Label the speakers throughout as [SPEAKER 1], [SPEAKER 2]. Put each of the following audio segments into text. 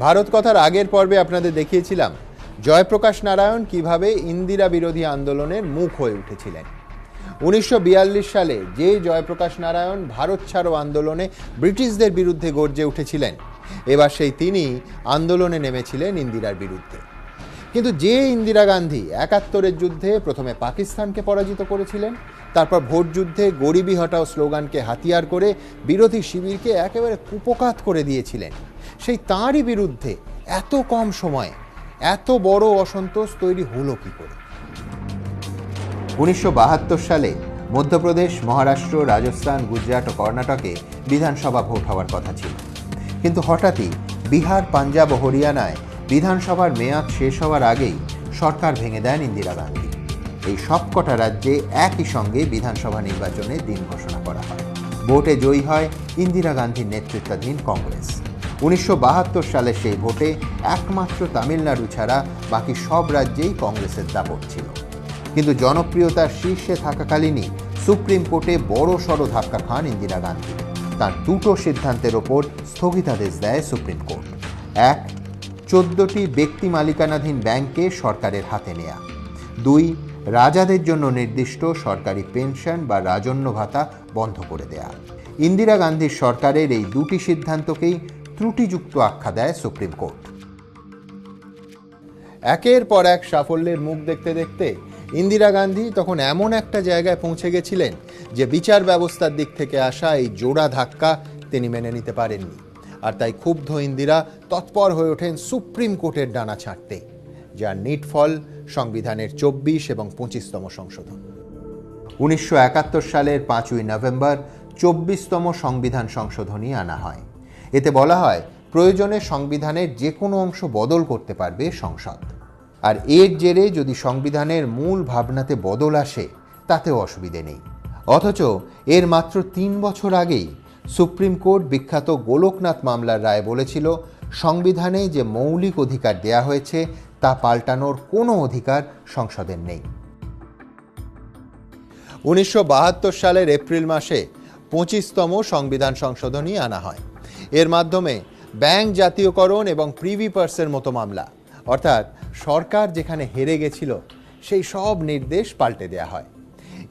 [SPEAKER 1] ভারত কথার আগের পর্বে আপনাদের দেখিয়েছিলাম জয়প্রকাশ নারায়ণ কিভাবে ইন্দিরা বিরোধী আন্দোলনের মুখ হয়ে উঠেছিলেন। 1942 সালে যে জয়প্রকাশ নারায়ণ ভারত ছাড়ো আন্দোলনে ব্রিটিশদের বিরুদ্ধে গর্জে উঠেছিলেন, এবার সেই তিনি আন্দোলনে নেমেছিলেন ইন্দিরার বিরুদ্ধে। কিন্তু যে ইন্দিরা গান্ধী 71-এর যুদ্ধে প্রথমে পাকিস্তানকে পরাজিত করেছিলেন, তারপর ভোট যুদ্ধে গরিবি হটাও স্লোগানকে হাতিয়ার করে বিরোধী শিবিরকে একেবারে কুপোকাত করে দিয়েছিলেন, সেই তাঁরই বিরুদ্ধে এত কম সময়ে এত বড় অসন্তোষ তৈরি হলো কি করে? 1972 সালে মধ্যপ্রদেশ, মহারাষ্ট্র, রাজস্থান, গুজরাট ও কর্ণাটকে বিধানসভা ভোট হওয়ার কথা ছিল। কিন্তু হঠাৎই বিহার, পাঞ্জাব ও হরিয়ানায় বিধানসভার মেয়াদ শেষ হওয়ার আগেই সরকার ভেঙে দেন ইন্দিরা গান্ধী। এই সবকটা রাজ্যে একই সঙ্গে বিধানসভা নির্বাচনের দিন ঘোষণা করা হয়। ভোটে জয়ী হয় ইন্দিরা গান্ধীর নেতৃত্বাধীন কংগ্রেস। 1972 সালে সেই ভোটে একমাত্র তামিলনাড়ু ছাড়া বাকি সব রাজ্যেই কংগ্রেসের দাপট ছিল। কিন্তু জনপ্রিয়তার শীর্ষে থাকাকালীনই সুপ্রিম কোর্টে বড় সড় ধাক্কা খান ইন্দিরা গান্ধী। তার দুটো সিদ্ধান্তের ওপর স্থগিতাদেশ দেয় সুপ্রিম কোর্ট। 1, 14টি ব্যক্তি মালিকানাধীন ব্যাংককে সরকারের হাতে নেয়া। 2, রাজাদের জন্য নির্দিষ্ট সরকারি পেনশন বা রাজন্য ভাতা বন্ধ করে দেয়া। ইন্দিরা গান্ধীর সরকারের এই দুটি সিদ্ধান্তকেই ত্রুটিযুক্ত আখ্যা দেয় সুপ্রিম কোর্ট। একের পর এক সাফল্যের মুখ দেখতে দেখতে ইন্দিরা গান্ধী তখন এমন একটা জায়গায় পৌঁছে গেছিলেন যে বিচার ব্যবস্থার দিক থেকে আসা এই জোড়া ধাক্কা তিনি মেনে নিতে পারেননি। আর তাই ক্ষুব্ধ ইন্দিরা তৎপর হয়ে ওঠেন সুপ্রিম কোর্টের ডানা ছাঁটতে, যার নিটফল সংবিধানের 24 এবং 25তম সংশোধন। 1971 সালের 5ই নভেম্বর 24তম সংবিধান সংশোধনী আনা হয়। এতে বলা হয় প্রয়োজনে সংবিধানের যে কোনো অংশ বদল করতে পারবে সংসদ। আর এর জেরে যদি সংবিধানের মূল ভাবনাতে বদল আসে তাতেও অসুবিধে নেই। অথচ এর মাত্র 3 বছর আগেই সুপ্রিম কোর্ট বিখ্যাত গোলকনাথ মামলার রায় বলেছিল, সংবিধানে যে মৌলিক অধিকার দেয়া হয়েছে তা পাল্টানোর কোনো অধিকার সংসদের নেই। 1972 সালের এপ্রিল মাসে 25তম সংবিধান সংশোধনী আনা হয়। এর মাধ্যমে ব্যাংক জাতীয়করণ এবং প্রিভি পার্সের মতো মামলা, অর্থাৎ সরকার যেখানে হেরে গেছিল সেই সব নির্দেশ পাল্টে দেয়া হয়।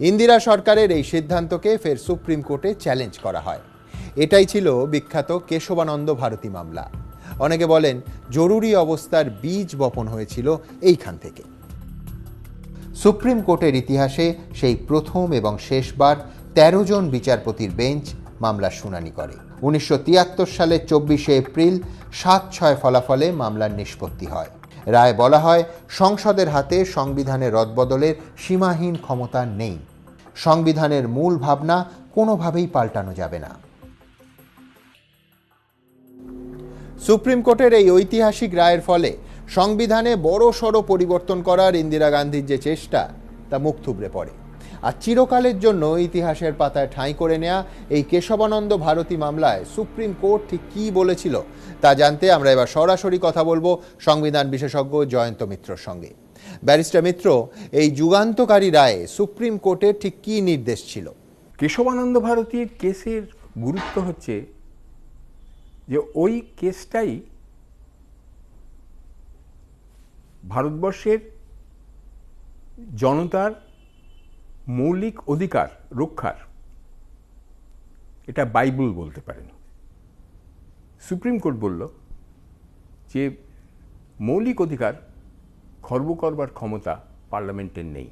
[SPEAKER 1] ইন্দিরা সরকারের এই সিদ্ধান্তকে ফের সুপ্রিম কোর্টে চ্যালেঞ্জ করা হয়। এটাই ছিল বিখ্যাত কেশবানন্দ ভারতী মামলা। অনেকে বলেন জরুরি অবস্থার বীজ বপন হয়েছিল এইখান থেকে। সুপ্রিম কোর্টের ইতিহাসে সেই প্রথম এবং শেষবার 13 জন বিচারপতির বেঞ্চ মামলার শুনানি করে। 1973 সালের 24শে এপ্রিল 7-6 ফলাফলে মামলার নিষ্পত্তি হয়। রায় বলা হয়, সংসদের হাতে সংবিধানের রদবদলের সীমাহীন ক্ষমতা নেই। সংবিধানের মূল ভাবনা কোনোভাবেই পাল্টানো যাবে না। সুপ্রিম কোর্টের এই ঐতিহাসিক রায়ের ফলে সংবিধানে বড় সড় পরিবর্তন করার ইন্দিরা গান্ধীর যে চেষ্টা তা মুখ থুবড়ে পড়ে। আর চিরকালের জন্য ইতিহাসের পাতায় ঠাঁই করে নেয়া এই কেশবানন্দ ভারতী মামলায় সুপ্রিম কোর্ট ঠিক কী বলেছিল তা জানতে আমরা এবার সরাসরি কথা বলবো সংবিধান বিশেষজ্ঞ জয়ন্ত মিত্রর সঙ্গে। ব্যারিস্টার মিত্র, এই যুগান্তকারী রায়ে সুপ্রিম কোর্টের ঠিক কী নির্দেশ ছিল?
[SPEAKER 2] কেশবানন্দ ভারতীর কেসের গুরুত্ব হচ্ছে যে ওই কেসটাই ভারতবর্ষের জনতার মৌলিক অধিকার রক্ষার এটা বাইবেল বলতে পারেন। সুপ্রিম কোর্ট বলল যে মৌলিক অধিকার খর্ব করবার ক্ষমতা পার্লামেন্টের নেই।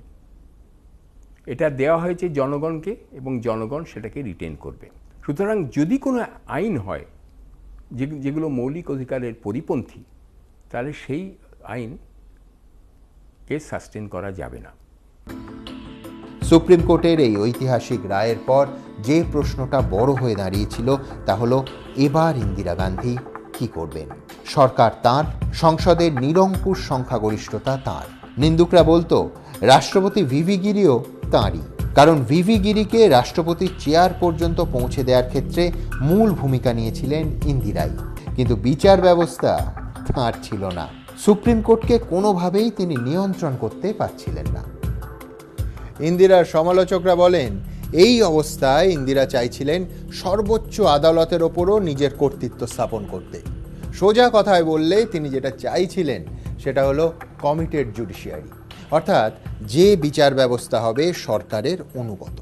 [SPEAKER 2] এটা দেওয়া হয়েছে জনগণকে এবং জনগণ সেটাকে রিটেন করবে। সুতরাং যদি কোনো আইন হয় যেগুলো মৌলিক অধিকারের পরিপন্থী, তাহলে সেই আইনকে সাস্টেন করা যাবে না।
[SPEAKER 1] সুপ্রিম কোর্টের এই ঐতিহাসিক রায়ের পর যে প্রশ্নটা বড় হয়ে দাঁড়িয়েছিল তা হলো, এবার ইন্দিরা গান্ধী কি করবেন? সরকার তাঁর, সংসদের নিরঙ্কুশ সংখ্যাগরিষ্ঠতা তাঁর। নিন্দুকরা বলতো রাষ্ট্রপতি ভিভি গিরিও তাঁরই, কারণ ভিভি গিরিকে রাষ্ট্রপতির চেয়ার পর্যন্ত পৌঁছে দেওয়ার ক্ষেত্রে মূল ভূমিকা নিয়েছিলেন ইন্দিরাই। কিন্তু বিচার ব্যবস্থা তাঁর ছিল না। সুপ্রিম কোর্টকে কোনোভাবেই তিনি নিয়ন্ত্রণ করতে পারছিলেন না। ইন্দিরার সমালোচকরা বলেন, এই অবস্থায় ইন্দিরা চাইছিলেন সর্বোচ্চ আদালতের ওপরও নিজের কর্তৃত্ব স্থাপন করতে। সোজা কথায় বললে তিনি যেটা চাইছিলেন সেটা হলো কমিটেড জুডিশিয়ারি, অর্থাৎ যে বিচার ব্যবস্থা হবে সরকারের অনুগত।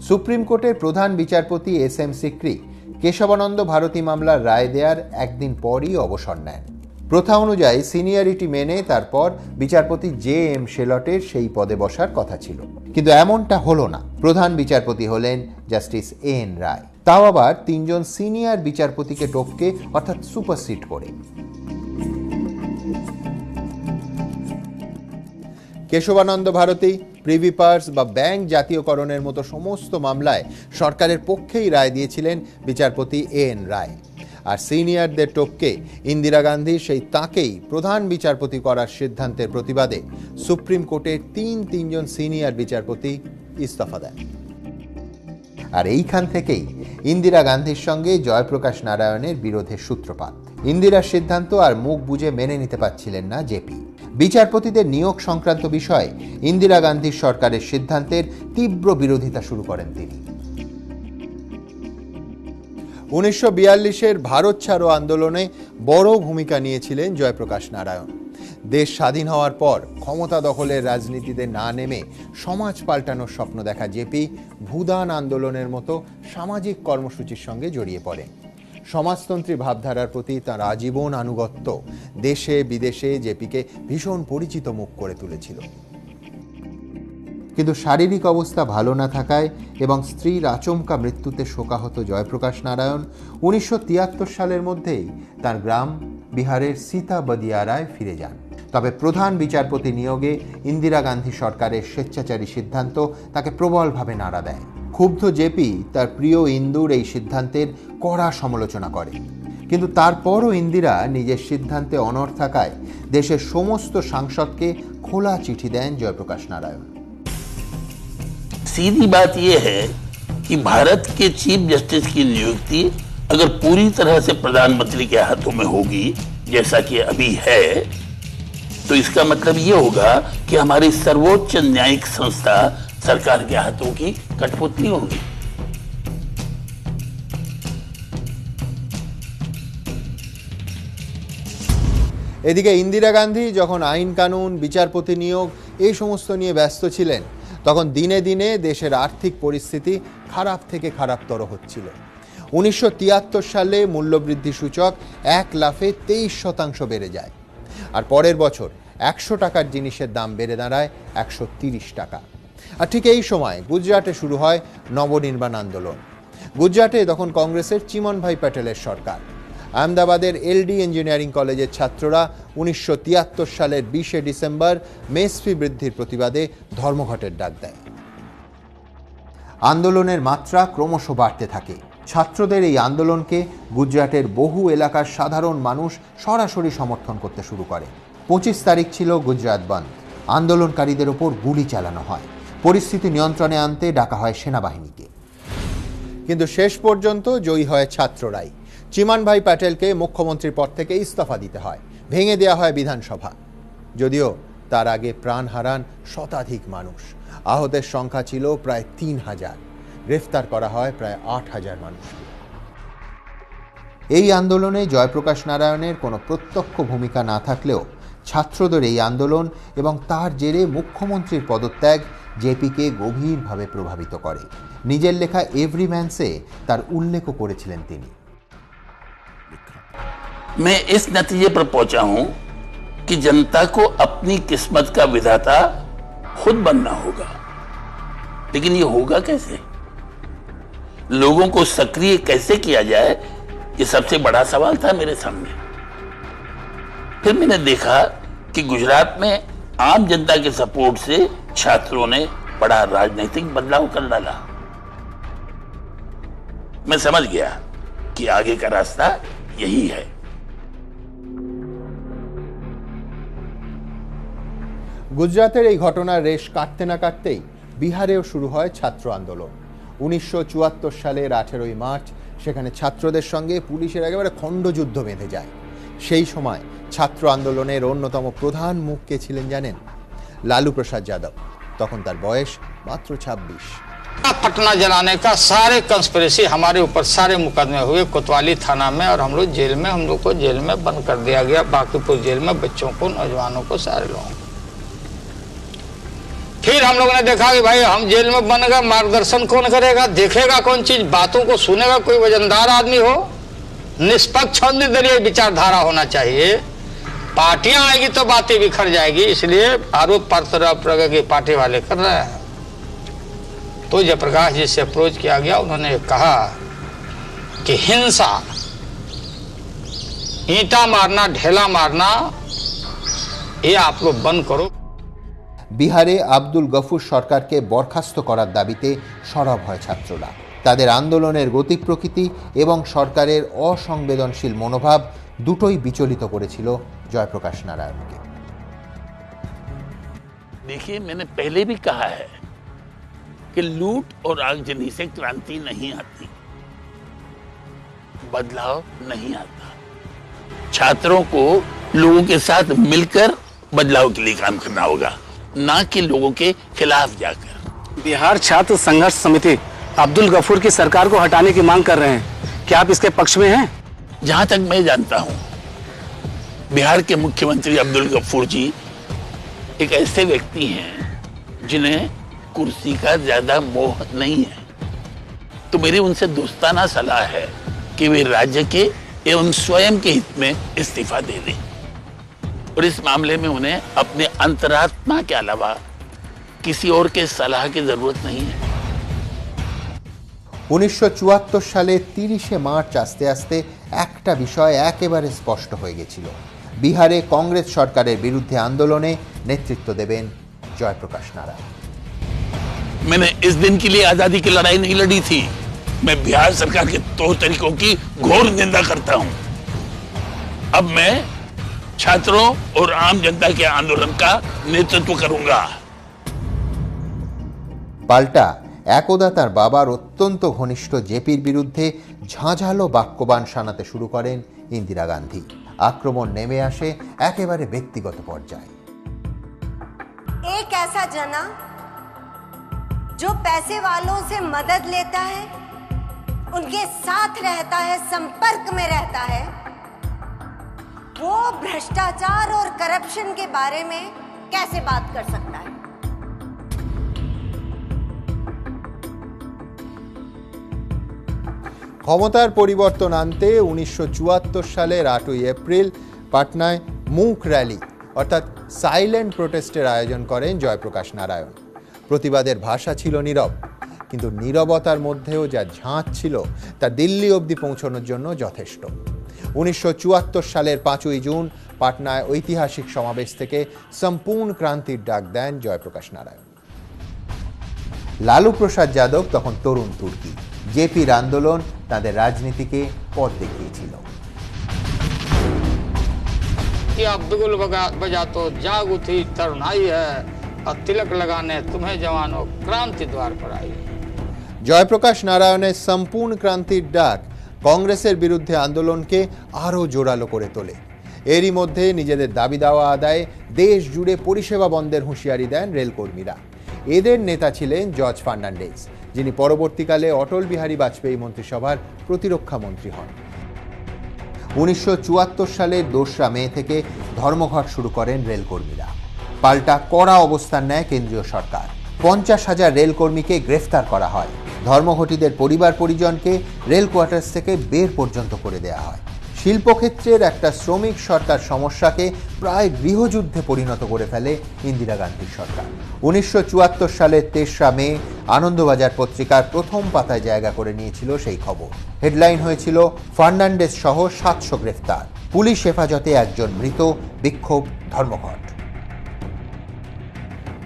[SPEAKER 1] সুপ্রিম কোর্টের প্রধান বিচারপতি এস.এম. সিকরি কেশবানন্দ ভারতী মামলার রায় দেওয়ার একদিন পরই অবসর নেন। প্রথা অনুযায়ী সিনিয়রিটি মেনে তারপর বিচারপতি জে.এম. শেলটের সেই পদে বসার কথা ছিল, কিন্তু এমনটা হলো না। প্রধান বিচারপতি হলেন জাস্টিস এন রায়, তাও আবার 3 জন সিনিয়র বিচারপতিকে টপকে, অর্থাৎ সুপারসিড করে। কেশবানন্দ ভারতী, প্রিভি পার্স বা ব্যাংক জাতীয়করণের মতো সমস্ত মামলায় সরকারের পক্ষেই রায় দিয়েছিলেন বিচারপতি এন রায়, আর সিনিয়রদের টপকে ইন্দিরা গান্ধী সেই তাঁকেই প্রধান বিচারপতি করার সিদ্ধান্তের প্রতিবাদে সুপ্রিম কোর্টের তিন জন সিনিয়র বিচারপতি ইস্তফা দেন। আর এইখান থেকেই ইন্দিরা গান্ধীর সঙ্গে জয়প্রকাশ নারায়ণের বিরোধের সূত্রপাত। ইন্দিরার সিদ্ধান্ত আর মুখ বুজে মেনে নিতে পারছিলেন না জেপি। বিচারপতিদের নিয়োগ সংক্রান্ত বিষয়ে ইন্দিরা গান্ধীর সরকারের সিদ্ধান্তের তীব্র বিরোধিতা শুরু করেন তিনি। 1942-এর ভারত ছাড়ো আন্দোলনে বড় ভূমিকা নিয়েছিলেন জয়প্রকাশ নারায়ণ। দেশ স্বাধীন হওয়ার পর ক্ষমতা দখলের রাজনীতিতে না নেমে সমাজ পাল্টানোর স্বপ্ন দেখা জেপি ভূদান আন্দোলনের মতো সামাজিক কর্মসূচির সঙ্গে জড়িয়ে পড়েন। সমাজতন্ত্রী ভাবধারার প্রতি তাঁর আজীবন আনুগত্য দেশে বিদেশে জেপিকে ভীষণ পরিচিত মুখ করে তুলেছিল। কিন্তু শারীরিক অবস্থা ভালো না থাকায় এবং স্ত্রীর আচমকা মৃত্যুতে শোকাহত জয়প্রকাশ নারায়ণ 1973 সালের মধ্যেই তার গ্রাম বিহারের সীতাবদিয়ারায় ফিরে যান। তবে প্রধান বিচারপতি নিয়োগে ইন্দিরা গান্ধী সরকারের স্বেচ্ছাচারী সিদ্ধান্ত তাকে প্রবলভাবে নাড়া দেয়। ক্ষুব্ধ জেপি তার প্রিয় ইন্দুর এই সিদ্ধান্তের কড়া সমালোচনা করে, কিন্তু তারপরও ইন্দিরা নিজের সিদ্ধান্তে অনড় থাকায় দেশের সমস্ত সাংসদকে খোলা চিঠি দেন জয়প্রকাশ नारायण।
[SPEAKER 3] सीधी बात यह है कि भारत के चीफ जस्टिस की नियुक्ति अगर पूरी तरह से प्रधानमंत्री के हाथों में होगी, जैसा कि अभी है, तो इसका मतलब ये होगा कि हमारी सर्वोच्च न्यायिक संस्था सरकार के हाथों की कठपुतली होगी।
[SPEAKER 1] এদিকে ইন্দিরা গান্ধী যখন আইন কানুন, বিচারপতি নিয়োগ এই সমস্ত নিয়ে ব্যস্ত ছিলেন, তখন দিনে দিনে দেশের আর্থিক পরিস্থিতি খারাপ থেকে খারাপতর হচ্ছিল। 1973 সালে মূল্যবৃদ্ধি সূচক 1 লাফে 23% বেড়ে যায়, আর পরের বছর 100 টাকার জিনিসের দাম বেড়ে দাঁড়ায় 130 টাকা। আর ঠিক এই সময় গুজরাটে শুরু হয় নবনির্মাণ আন্দোলন। গুজরাটে তখন কংগ্রেসের চিমন ভাই প্যাটেলের সরকার। আহমেদাবাদের এলডি ইঞ্জিনিয়ারিং কলেজের ছাত্ররা 1973 সালের 20 ডিসেম্বর মেস ফি বৃদ্ধির প্রতিবাদে ধর্মঘটের ডাক দেয়। আন্দোলনের মাত্রা ক্রমশ বাড়তে থাকে। ছাত্রদের এই আন্দোলনকে গুজরাটের বহু এলাকার সাধারণ মানুষ সরাসরি সমর্থন করতে শুরু করে। 25 তারিখ ছিল গুজরাট বন্ধ। আন্দোলনকারীদের ওপর গুলি চালানো হয়। পরিস্থিতি নিয়ন্ত্রণে আনতে ডাকা হয় সেনাবাহিনীকে, কিন্তু শেষ পর্যন্ত জয়ী হয় ছাত্ররাই। চিমন ভাই প্যাটেলকে মুখ্যমন্ত্রীর পদ থেকে ইস্তফা দিতে হয়, ভেঙে দেওয়া হয় বিধানসভা। যদিও তার আগে প্রাণ হারান শতাধিক মানুষ। আহতের সংখ্যা ছিল প্রায় 3000। গ্রেফতার করা হয় প্রায় 8000 মানুষকে। এই আন্দোলনে জয়প্রকাশ নারায়ণের কোনো প্রত্যক্ষ ভূমিকা না থাকলেও ছাত্রদের এই আন্দোলন এবং তার জেরে মুখ্যমন্ত্রীর পদত্যাগ জেপিকে গভীরভাবে প্রভাবিত করে। নিজের লেখা এভরিম্যানসে তার উল্লেখও করেছিলেন তিনি।
[SPEAKER 3] मैं इस नतीजे पर पहुंचा हूं कि जनता को अपनी किस्मत का विधाता खुद बनना होगा, लेकिन ये होगा कैसे? लोगों को सक्रिय कैसे किया जाए, ये सबसे बड़ा सवाल था मेरे सामने। फिर मैंने देखा कि गुजरात में आम जनता के सपोर्ट से छात्रों ने बड़ा राजनीतिक बदलाव कर डाला। मैं समझ गया कि आगे का रास्ता यही है।
[SPEAKER 1] গুজরাতের এই ঘটনার রেশ কাটতে না কাটতেই বিহারেও শুরু হয় ছাত্র আন্দোলন। 1974 সালের 18ই মার্চ সেখানে ছাত্রদের সঙ্গে পুলিশের একেবারে খণ্ডযুদ্ধ বেঁধে যায়। সেই সময় ছাত্র আন্দোলনের অন্যতম প্রধান মুখ কে ছিলেন জানেন? লালু প্রসাদ যাদব। তখন তার বয়স মাত্র 26।
[SPEAKER 4] पटना जलाने का सारे कंस्पिरेसी हमारे ऊपर सारे मुकदमे हुए कोतवाली थाना में, और हम लोग जेल में, हम लोग को जेल में बंद कर दिया गया, बांकीपुर जेल में, बच्चों को, नौजवानों को, सारे लोगों को। फिर हम लोगों ने देखा कि भाई हम जेल में बन गए, मार्गदर्शन कौन करेगा, देखेगा कौन चीज, बातों को सुनेगा, कोई वजनदार आदमी हो, निष्पक्ष और निर्दलीय विचारधारा होना चाहिए। पार्टियां आएगी तो बातें बिखर जाएगी, इसलिए आरोप प्रत्यारोप की पार्टी वाले कर रहे हैं। तो जयप्रकाश जी से अप्रोच किया गया, उन्होंने कहा कि हिंसा, ईंटा मारना, ढेला मारना, ये आप लोग बंद करो।
[SPEAKER 1] বিহারে আব্দুল গফুর সরকারকে বরখাস্ত করার দাবিতে সরব হয় ছাত্ররা। তাদের আন্দোলনের গতি প্রকৃতি এবং সরকারের অসংবেদনশীল মনোভাব দুটোই বিচলিত করেছিল জয়প্রকাশ নারায়ণকে।
[SPEAKER 3] देखिए, मैंने पहले भी कहा है कि लूट और आगजनी से क्रांति नहीं आती, बदलाव नहीं आता। छात्रों को लोगों के साथ मिलकर बदलाव के लिए काम करना होगा, ना कि लोगों के खिलाफ जाकर।
[SPEAKER 5] बिहार छात्र संघर्ष समिति अब्दुल गफूर की सरकार को हटाने की मांग कर रहे हैं, क्या आप इसके पक्ष में हैं?
[SPEAKER 3] जहां तक मैं जानता हूं, बिहार के मुख्यमंत्री अब्दुल गफूर जी एक ऐसे व्यक्ति हैं जिन्हें कुर्सी का ज्यादा मोह नहीं है। तो मेरी उनसे दोस्ताना सलाह है कि वे राज्य के एवं स्वयं के हित में इस्तीफा दे दें, और इस मामले में उन्हें अपने अंतरात्मा के अलावा किसी और के सलाह की जरूरत नहीं है।
[SPEAKER 1] 1974 সালে 30শে মার্চ আস্তে আস্তে একটা বিষয় একেবারে স্পষ্ট হয়ে গেছিল। বিহারে কংগ্রেস সরকারের বিরুদ্ধে আন্দোলনে নেতৃত্ব দেবেন জয়প্রকাশ নারায়ণ।
[SPEAKER 3] मैंने इस दिन के लिए आजादी की लड़ाई नहीं लड़ी थी। मैं बिहार सरकार के तौर तरीकों की घोर निंदा करता हूं। अब मैं छात्रों और आम जनता के आंदोलन का नेतृत्व करूंगा।
[SPEAKER 1] পাল্টা একদা তার বাবার অত্যন্ত ঘনিষ্ঠ জেপির বিরুদ্ধে ঝাঁঝালো বাক্যবাণ শানাতে শুরু করেন ইন্দিরা গান্ধী। আক্রমণ নেমে আসে একেবারে ব্যক্তিগত পর্যায়ে।
[SPEAKER 6] एक ऐसा जना जो पैसे वालों से मदद लेता है, उनके साथ रहता है, संपर्क में रहता है, वो भ्रष्टाचार और करप्शन के बारे में कैसे बात कर सकता है?
[SPEAKER 1] ক্ষমতার পরিবর্তন আনতে 1974 সালের 8ই এপ্রিল পাটনায় মুখ র্যালি অর্থাৎ সাইলেন্ট প্রোটেস্টের আয়োজন করেন জয়প্রকাশ নারায়ণ। প্রতিবাদের ভাষা ছিল নীরব, কিন্তু নীরবতার মধ্যেও যা ঝাঁজ ছিল তা দিল্লি অবধি পৌঁছানোর জন্য যথেষ্ট। 1974 সালের 5ই জুন পাটনায় ঐতিহাসিক সমাবেশ থেকে সম্পূর্ণ ক্রান্তির ডাক দেন জয়প্রকাশ নারায়ণ। লালু প্রসাদ যাদব তখন তরুণ তুর্কি। জেপির আন্দোলন তাদের রাজনীতিকে পথ দেখিয়েছিল।
[SPEAKER 4] कि अब बिगुल बजा तो जाग उठी तरुणाई है, और तिलक लगाने तुम्हें जवानों क्रांति द्वार पर आई।
[SPEAKER 1] জয়প্রকাশ নারায়ণের সম্পূর্ণ ক্রান্তির ডাক কংগ্রেসের বিরুদ্ধে আন্দোলনকে আরও জোরালো করে তোলে। এরই মধ্যে নিজেদের দাবি দাওয়া আদায়ে দেশ জুড়ে পরিষেবা বন্ধের হুঁশিয়ারি দেন রেলকর্মীরা। এদের নেতা ছিলেন জর্জ ফার্নান্ডেজ, যিনি পরবর্তীকালে অটল বিহারী বাজপেয়ী মন্ত্রিসভার প্রতিরক্ষা মন্ত্রী হন। 1974 সালের 2রা মে থেকে ধর্মঘট শুরু করেন রেলকর্মীরা। পাল্টা কড়া অবস্থান নেয় কেন্দ্রীয় সরকার। 50,000 রেলকর্মীকে গ্রেফতার করা হয়। ধর্মঘটীদের পরিবার পরিজনকে রেল কোয়ার্টার্স থেকে বের পর্যন্ত করে দেওয়া হয়। শিল্পক্ষেত্রের একটা শ্রমিক সরকার সমস্যাকে প্রায় গৃহযুদ্ধে পরিণত করে ফেলে ইন্দিরা গান্ধীর সরকার। 1974 সালের 23রা মে আনন্দবাজার পত্রিকার প্রথম পাতায় জায়গা করে নিয়েছিল সেই খবর। হেডলাইন হয়েছিল ফার্নান্ডেজ সহ 700 গ্রেফতার, পুলিশ হেফাজতে একজন মৃত, বিক্ষোভ ধর্মঘট।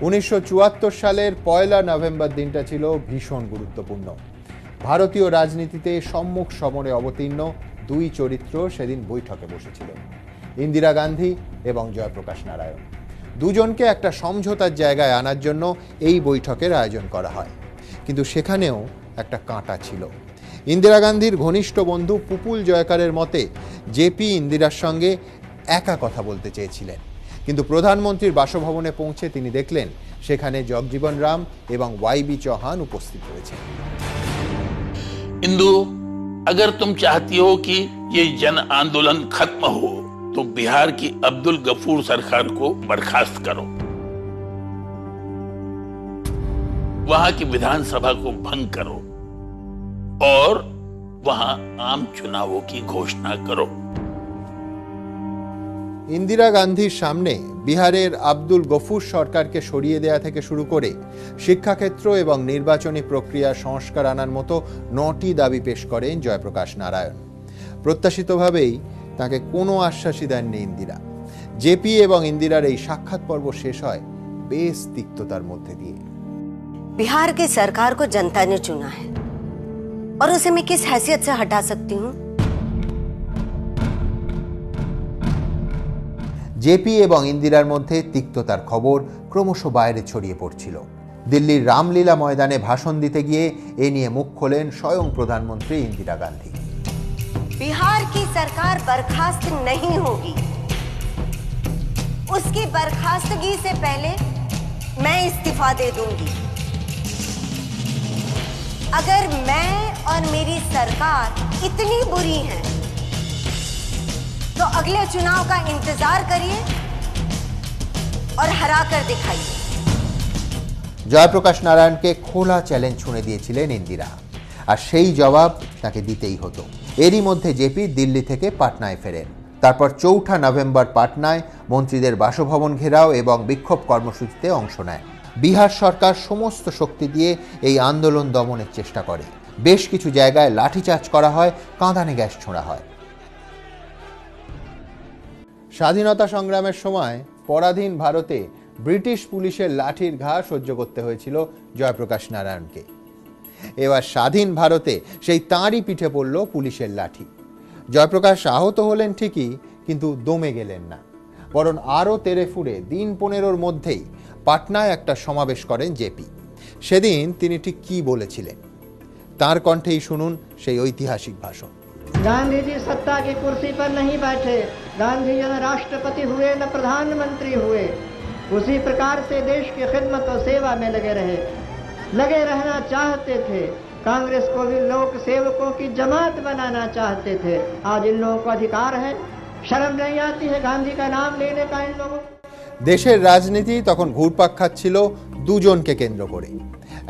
[SPEAKER 1] 1974 সালের 1 নভেম্বর দিনটা ছিল ভীষণ গুরুত্বপূর্ণ। ভারতীয় রাজনীতিতে সম্মুখ সমরে অবতীর্ণ দুই চরিত্র সেদিন বৈঠকে বসেছিলেন, ইন্দিরা গান্ধী এবং জয়প্রকাশ নারায়ণ। দুজনকে একটা সমঝোতার জায়গায় আনার জন্য এই বৈঠকের আয়োজন করা হয়, কিন্তু সেখানেও একটা কাঁটা ছিল। ইন্দিরা গান্ধীর ঘনিষ্ঠ বন্ধু পুপুল জয়কারের মতে জেপি ইন্দিরার সঙ্গে একা কথা বলতে চেয়েছিলেন, কিন্তু প্রধানমন্ত্রীর বাসভবনে পৌঁছে তিনি দেখলেন সেখানে জগজীবন রাম এবং ওয়াইবি চৌহান উপস্থিত রয়েছেন।
[SPEAKER 3] इंदु, अगर तुम चाहती हो कि ये जन आंदोलन खत्म हो तो बिहार की अब्दुल गफूर सरकार को बर्खास्त करो, वहां की विधानसभा को भंग करो और वहां आम चुनावों की घोषणा करो।
[SPEAKER 1] ইন্দিরা গান্ধীর সামনে বিহারের আব্দুল গফুর সরকারকে সরিয়ে দেয়া থেকে শুরু করে শিক্ষাক্ষেত্র এবং নির্বাচনী প্রক্রিয়া সংস্কার আনার মতো 9টি দাবি পেশ করেন জয়প্রকাশ নারায়ণ। প্রত্যাশিতভাবেই তাকে কোনো আশ্বাসই দেননি ইন্দিরা। জেপি এবং ইন্দিরার এই সাক্ষাৎ পর্ব শেষ হয় বেশ তিক্ততার মধ্যে দিয়ে।
[SPEAKER 6] बिहार की सरकार को जनता ने चुना है और उसे मैं किस हैसियत से हटा सकती हूँ?
[SPEAKER 1] জেপি এবং ইন্দিরার মধ্যে তিক্ততার খবর ক্রমশ বাইরে ছড়িয়ে পড়ছিল। দিল্লির রামলীলা ময়দানে ভাষণ দিতে গিয়ে এ নিয়ে মুখ খোলেন স্বয়ং প্রধানমন্ত্রী ইন্দিরা গান্ধী।
[SPEAKER 6] बिहार की सरकार बर्खास्त नहीं होगी, उसकी बर्खास्तगी से पहले मैं इस्तीफा दे दूंगी। अगर मैं और मेरी सरकार इतनी बुरी है तो अगले चुनाव का इंतजार करिए और हरा कर दिखाइए।
[SPEAKER 1] জয়প্রকাশ নারায়ণকে খোলা চ্যালেঞ্জ ছুঁড়ে দিয়েছিলেন ইন্দিরা, আর সেই জবাব তাকে দিতেই হতো। এরই মধ্যে জেপি দিল্লি থেকে পাটনায় ফেরেন। তারপর 4 নভেম্বর পাটনায় মন্ত্রীদের বাসভবন ঘেরাও এবং বিক্ষোভ কর্মসূচিতে অংশ নেয়। বিহার সরকার সমস্ত শক্তি দিয়ে এই আন্দোলন দমনের চেষ্টা করে। বেশ কিছু জায়গায় লাঠিচার্জ করা হয়, কাঁদানে গ্যাস ছোড়া হয়। স্বাধীনতা সংগ্রামের সময় পরাধীন ভারতে ব্রিটিশ পুলিশের লাঠির ঘা সহ্য করতে হয়েছিল জয়প্রকাশ নারায়ণকে। এবার স্বাধীন ভারতে সেই তাঁরই পিঠে পড়ল পুলিশের লাঠি। জয়প্রকাশ আহত হলেন ঠিকই, কিন্তু দমে গেলেন না, বরং আরও তেড়ে ফুড়ে দিন 15 মধ্যেই পাটনায় একটা সমাবেশ করেন জেপি। সেদিন তিনি ঠিক কি বলেছিলেন তার কণ্ঠেই শুনুন সেই ঐতিহাসিক ভাষণ।
[SPEAKER 7] गांधी जी सत्ता की कुर्सी पर नहीं बैठे, गांधी जी न राष्ट्रपति हुए न प्रधानमंत्री हुए, उसी प्रकार से देश की खिदमत और सेवा में लगे रहना चाहते थे। कांग्रेस को भी लोक सेवकों की जमात बनाना चाहते थे। आज इन लोगों को अधिकार है, शर्म नहीं आती है गांधी का नाम लेने का इन लोगों।
[SPEAKER 1] দেশের রাজনীতি তখন ঘুরপাক খাচ্ছিল দুজনকে কেন্দ্র করে,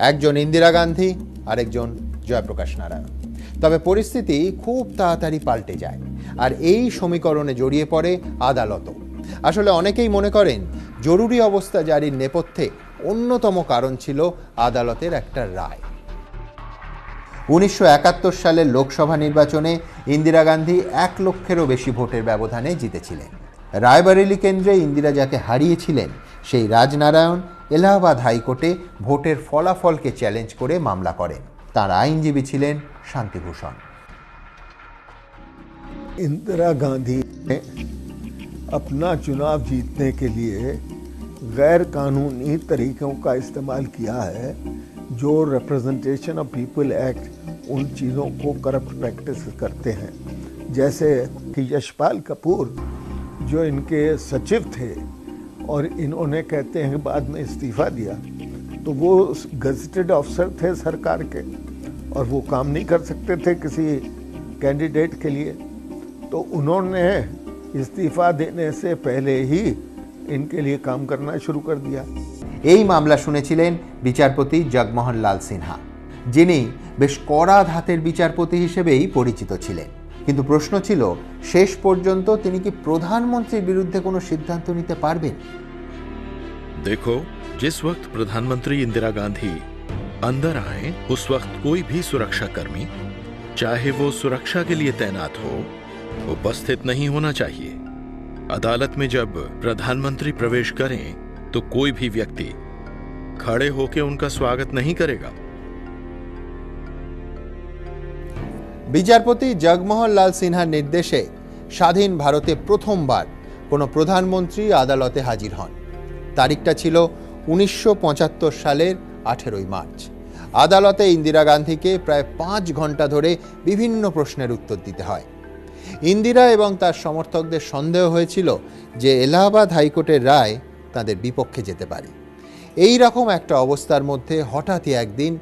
[SPEAKER 1] একজন ইন্দিরা গান্ধী, আরেকজন জয়প্রকাশ নারায়ণ। তবে পরিস্থিতি খুব তাড়াতাড়ি পাল্টে যায়, আর এই সমীকরণে জড়িয়ে পড়ে আদালতও। আসলে অনেকেই মনে করেন জরুরি অবস্থা জারির নেপথ্যে অন্যতম কারণ ছিল আদালতের একটা রায়। 1971 সালের লোকসভা নির্বাচনে ইন্দিরা গান্ধী 1 লক্ষেরও বেশি ভোটের ব্যবধানে জিতেছিলেন। রায়বরেলি কেন্দ্রে ইন্দিরা যাকে হারিয়েছিলেন সেই রাজনারায়ণ এলাহাবাদ হাইকোর্টে ভোটের ফলাফলকে চ্যালেঞ্জ করে মামলা করেন। তার আইনজীবী ছিলেন শান্তিভূষণ।
[SPEAKER 8] इंदिरा गांधी ने अपना चुनाव जीतने के लिए गैर कानूनी तरीकों का इस्तेमाल किया है। जो रिप्रेजेंटेशन ऑफ पीपल एक्ट उन चीज़ों को करप्ट प्रैक्टिस करते हैं। जैसे कि यशपाल कपूर जो इनके सचिव थे और इन्होंने कहते हैं बाद में इस्तीफा दिया, तो वो गजटेड ऑफिसर थे सरकार के और वो काम नहीं कर सकते थे किसी कैंडिडेट के लिए, तो उन्होंने इस्तीफा देने से पहले ही इनके लिए काम करना शुरू कर दिया।
[SPEAKER 1] এই মামলা শুনেছিলেন বিচারপতি জগমোহন লাল সিনহা, যিনি বেশ কড়া ধাতের বিচারপতি হিসেবেই পরিচিত ছিলেন। কিন্তু প্রশ্ন ছিল শেষ পর্যন্ত তিনি কি প্রধানমন্ত্রীর বিরুদ্ধে কোনো সিদ্ধান্ত নিতে পারবেন?
[SPEAKER 9] देखो, जिस वक्त प्रधानमंत्री इंदिरा गांधी अंदर आए उस वक्त कोई भी सुरक्षाकर्मी, चाहे वो सुरक्षा के लिए तैनात हो, उपस्थित नहीं होना चाहिए। अदालत में जब प्रधानमंत्री प्रवेश करें तो कोई भी व्यक्ति खड़े होकर उनका स्वागत नहीं करेगा।
[SPEAKER 1] বিচারপতি জগমোহন লাল সিনহার নির্দেশে স্বাধীন ভারতে প্রথমবার কোনো প্রধানমন্ত্রী আদালতে হাজির হন। তারিখটা ছিল 1975 সালের 18 মার্চ। আদালতে ইন্দিরা গান্ধীকে প্রায় 5 ঘন্টা ধরে বিভিন্ন প্রশ্নের উত্তর দিতে হয়। ইন্দিরা এবং তার সমর্থকদের সন্দেহ হয়েছিল যে এলাহাবাদ হাইকোর্টের রায় তাদের বিপক্ষে যেতে পারে। এই রকম একটা অবস্থার মধ্যে হঠাৎই একদিন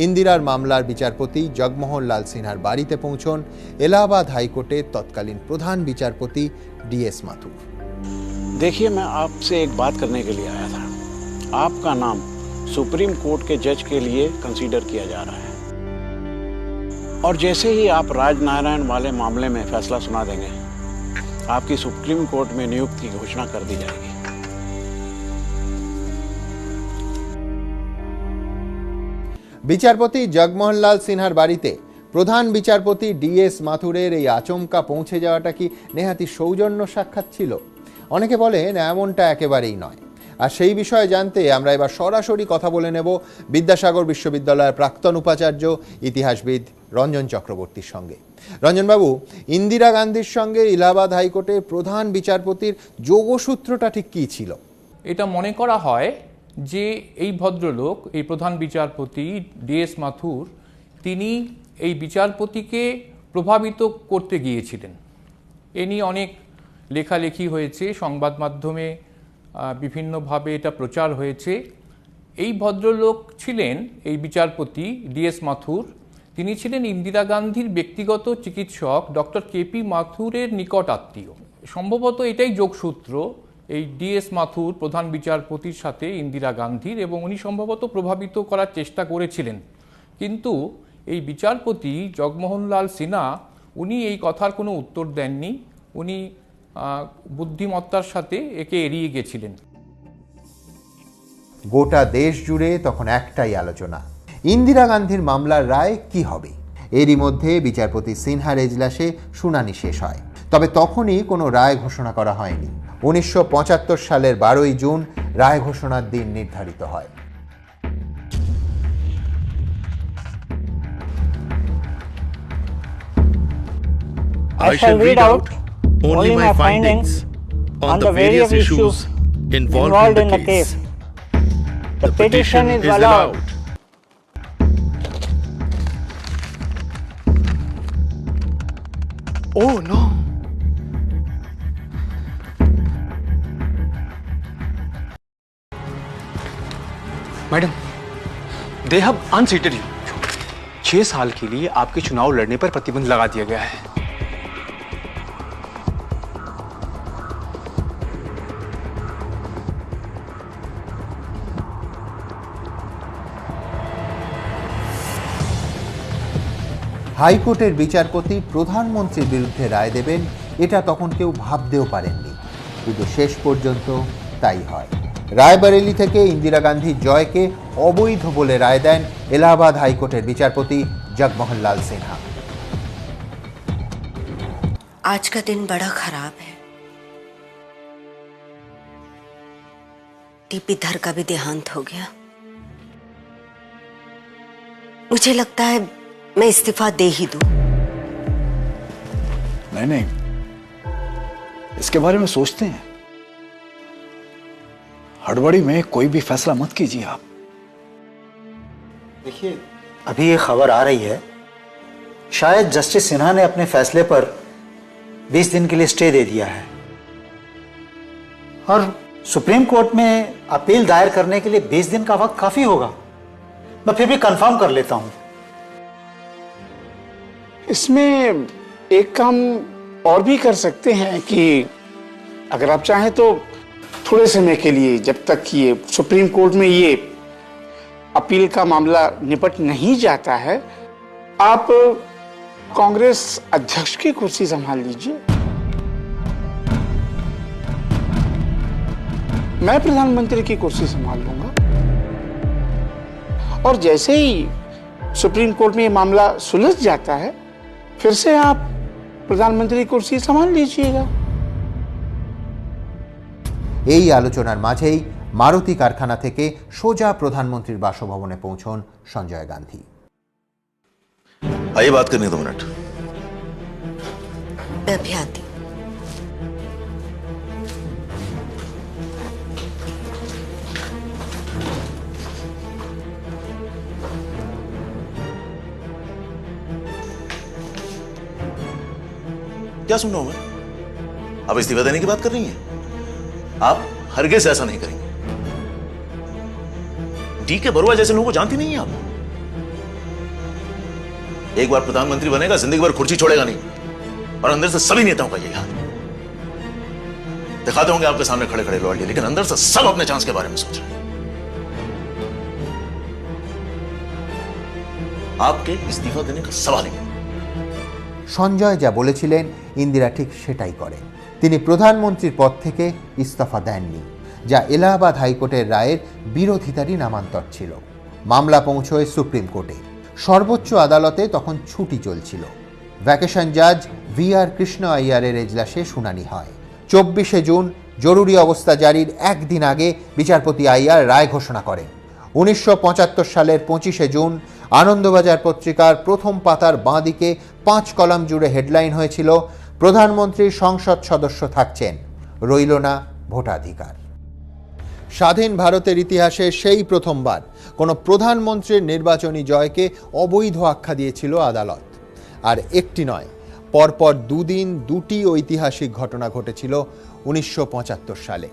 [SPEAKER 1] ইন্দিরার মামলার বিচারপতি জগমোহন লাল সিনহার বাড়িতে পৌঁছন এলাহাবাদ হাইকোর্টের তৎকালীন প্রধান বিচারপতি DS মাথুর।
[SPEAKER 10] देखिए, मैं आपसे एक बात करने के लिए आया था। आपका नाम सुप्रीम कोर्ट के जज के लिए कंसीडर किया जा रहा है और जैसे ही आप राजनारायण वाले मामले में फैसला सुना देंगे, आपकी सुप्रीम कोर्ट में नियुक्ति की घोषणा कर दी जाएगी।
[SPEAKER 1] বিচারপতি জগমোহন লাল সিনহার বাড়িতে প্রধান বিচারপতি DS মাথুরের এই আচমকা পৌঁছে যাওয়াটা কি নেহাতি সৌজন্য সাক্ষাৎ ছিল? অনেকে বলেন এমনটা একেবারেই নয়। আর সেই বিষয়ে জানতে আমরা এবার সরাসরি কথা বলে নেব বিদ্যাসাগর বিশ্ববিদ্যালয়ের প্রাক্তন উপাচার্য ইতিহাসবিদ রঞ্জন চক্রবর্তীর সঙ্গে। রঞ্জনবাবু, ইন্দিরা গান্ধীর সঙ্গে এলাহাবাদ হাইকোর্টের প্রধান বিচারপতির যোগসূত্রটা ঠিক কী ছিল?
[SPEAKER 11] এটা মনে করা হয় যে এই ভদ্রলোক, এই প্রধান বিচারপতি DS মাথুর, তিনি এই বিচারপতিকে প্রভাবিত করতে গিয়েছিলেন। এ নিয়ে অনেক লেখালেখি হয়েছে, সংবাদ মাধ্যমে বিভিন্নভাবে এটা প্রচার হয়েছে। এই ভদ্রলোক ছিলেন, এই বিচারপতি DS মাথুর, তিনি ছিলেন ইন্দিরা গান্ধীর ব্যক্তিগত চিকিৎসক ডক্টর KP মাথুরের নিকট আত্মীয়। সম্ভবত এটাই যোগসূত্র এই DS মাথুর প্রধান বিচারপতির সাথে ইন্দিরা গান্ধীর, এবং উনি সম্ভবত প্রভাবিত করার চেষ্টা করেছিলেন। কিন্তু এই বিচারপতি জগমোহন লাল সিনহা উনি এই কথার কোনো উত্তর দেননি। উনি বুদ্ধিমত্তার সাথে একে এড়িয়ে গেছিলেন।
[SPEAKER 1] গোটা দেশ জুড়ে তখন একটাই আলোচনা, ইন্দিরা গান্ধীর মামলার রায় কি হবে। এরই মধ্যে বিচারপতি সিনহার এজলাসে শুনানি শেষ হয়, তবে তখনই কোনো রায় ঘোষণা করা হয়নি। 1975 সালের 12ই জুন রায় ঘোষণার দিন নির্ধারিত হয়।
[SPEAKER 9] I shall read out only my findings on the various issues involved in the case. The petition is allowed.
[SPEAKER 5] Oh no! Madam, they have unseated you. 6 साल के लिए आपके चुनाव लड़ने पर प्रतिबंध लगा दिया गया है।
[SPEAKER 1] হাইকোর্টের বিচারপতি প্রধানমন্ত্রীর বিরুদ্ধে রায় দেবেন, এটা তখন কেউ ভাবতেও পারেননি, কিন্তু শেষ পর্যন্ত তাই হয়। রায়বরেলি থেকে ইন্দিরা গান্ধীর জয়কে অবৈধ বলে রায় দেন এলাহাবাদ হাইকোর্টের বিচারপতি জগমোহন লাল সিনহা।
[SPEAKER 6] आज का दिन बड़ा खराब है। टीपी धर का भी देहांत हो गया। मुझे लगता है मैं इस्तीफा दे ही दूं।
[SPEAKER 10] नहीं, इसके बारे में सोचते हैं। हड़बड़ी में कोई भी फैसला मत कीजिए आप।
[SPEAKER 12] देखिए, अभी ये खबर आ रही है, शायद जस्टिस सिन्हा ने अपने फैसले पर 20 दिन के लिए स्टे दे दिया है और सुप्रीम कोर्ट में अपील दायर करने के लिए 20 दिन का वक्त काफी होगा। मैं फिर भी कंफर्म कर लेता हूं।
[SPEAKER 10] इसमें एक काम और भी कर सकते हैं कि अगर आप चाहें तो थोड़े समय के लिए, जब तक ये सुप्रीम कोर्ट में ये अपील का मामला निपट नहीं जाता है, आप कांग्रेस अध्यक्ष की कुर्सी संभाल लीजिए। मैं प्रधानमंत्री की कुर्सी संभाल लूंगा और जैसे ही सुप्रीम कोर्ट में ये मामला सुलझ जाता है, फिर से आप प्रधानमंत्री कुर्सी संभाल लीजिएगा।
[SPEAKER 1] এই আলোচনার মাঝেই মারুতি কারখানা থেকে সোজা প্রধানমন্ত্রীর বাসভবনে পৌঁছন সঞ্জয় গান্ধী।
[SPEAKER 13] आइए बात करनी है 2 मिनट।
[SPEAKER 6] मैं भी आती हूं।
[SPEAKER 13] क्या सुन रहा हूं मैं? आप इस्तीफा देने की बात कर रही हैं? आप हरगिज़ ऐसा नहीं करेंगे। डी.के. बरुआ जैसे लोगों को जानती नहीं है आप? एक बार प्रधानमंत्री बनेगा, जिंदगी भर कुर्सी छोड़ेगा नहीं, और अंदर से सभी नेताओं का यही हाल। दिखाते होंगे आपके सामने खड़े खड़े लॉयल्टी, लेकिन अंदर से सब अपने चांस के बारे में सोच रहे हैं। आपके इस्तीफा देने का सवाल ही नहीं।
[SPEAKER 1] সঞ্জয় যা বলেছিলেন ইন্দিরা ঠিক সেটাই করেন। তিনি প্রধানমন্ত্রীর পদ থেকে ইস্তফা দেননি, যা এলাহাবাদ হাইকোর্টের রায়ের বিরোধিতারই নামান্তর ছিল। মামলা পৌঁছয় সুপ্রিম কোর্টে। সর্বোচ্চ আদালতে তখন ছুটি চলছিল। ভ্যাকেশন জাজ VR কৃষ্ণ আইয়ারের এজলাসে শুনানি হয়। 24শে জুন জরুরি অবস্থা জারির একদিন আগে বিচারপতি আইয়ার রায় ঘোষণা করেন। 1975 সালের 25শে জুন আনন্দবাজার পত্রিকার প্রথম পাতার বাঁ দিকে 5 কলাম জুড়ে হেডলাইন হয়েছিল, প্রধানমন্ত্রী সংসদ সদস্য থাকছেন, রইল না ভোটাধিকার। স্বাধীন ভারতের ইতিহাসে সেই প্রথমবার কোনো প্রধানমন্ত্রীর নির্বাচনী জয়কে অবৈধ আখ্যা দিয়েছিল আদালত। আর একটি নয়, পরপর দুদিন দুটি ঐতিহাসিক ঘটনা ঘটেছিল 1975 সালে।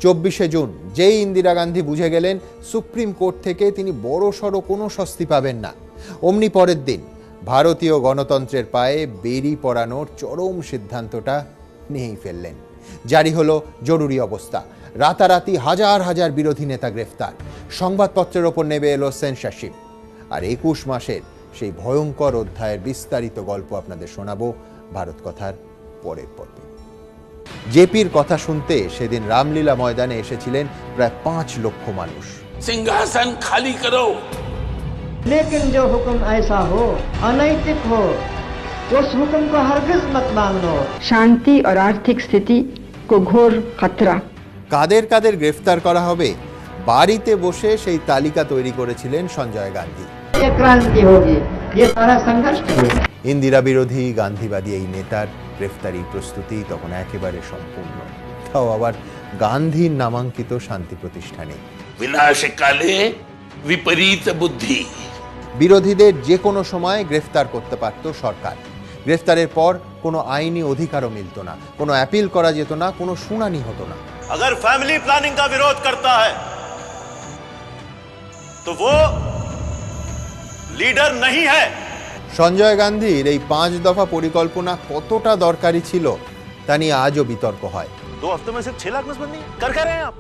[SPEAKER 1] 24শে জুন যেই ইন্দিরা গান্ধী বুঝে গেলেন সুপ্রিম কোর্ট থেকে তিনি বড়সড় কোনো স্বস্তি পাবেন না, অমনি পরের দিন ভারতীয় গণতন্ত্রের পায়ে বেরি পড়ানোর চরম সিদ্ধান্তটা নিয়েই ফেললেন। জারি হলো জরুরি অবস্থা। রাতারাতি হাজার হাজার বিরোধী নেতা গ্রেফতার। সংবাদপত্রের ওপর নেমে এলো সেন্সরশিপ। আর 21 মাসের সেই ভয়ঙ্কর অধ্যায়ের বিস্তারিত গল্প আপনাদের শোনাবো ভারত কথার পরের পর্বে। জেপির কথা শুনতে সেদিন রামলীলা ময়দানে এসেছিলেন প্রায় 5 লক্ষ মানুষ।
[SPEAKER 3] सिंहासन खाली करो।
[SPEAKER 7] लेकिन जो हुक्म ऐसा हो, अनैतिक हो, उस हुक्म को हरगिज मत मानो।
[SPEAKER 14] शांति और आर्थिक स्थिति को घोर खतरा।
[SPEAKER 1] কাদের কাদের গ্রেফতার করা হবে, বাড়িতে বসে সেই তালিকা তৈরি করেছিলেন সঞ্জয় গান্ধী।
[SPEAKER 7] ये क्रांति होगी, ये सारा संघर्ष होगा।
[SPEAKER 1] ইন্দিরা বিরোধী গান্ধীবাদী এই নেতার গ্রেফতারি প্রস্তুতি তখন একেবারে সম্পূর্ণ, তাও আবার গান্ধীর নামাঙ্কিত শান্তি প্রতিষ্ঠানে।
[SPEAKER 3] विनाशकाले विपरीत बुद्धि।
[SPEAKER 1] বিরোধীদের যে কোনো সময় গ্রেফতার করতে পারত সরকার। গ্রেফতারের পর কোনো আইনি অধিকারও মিলত না, কোনো অ্যাপিল করা যেত না, কোনো শুনানি হতো না।
[SPEAKER 13] अगर फैमिली प्लानिंग का विरोध करता है तो वो लीडर नहीं है।
[SPEAKER 1] সঞ্জয় গান্ধীর এই 5 দফা পরিকল্পনা কতটা দরকারি ছিল তা নিয়ে আজও বিতর্ক হয়।
[SPEAKER 13] 2 हफ्ते में सिर्फ 6 लाख नसबंदी कर रहे हैं आप।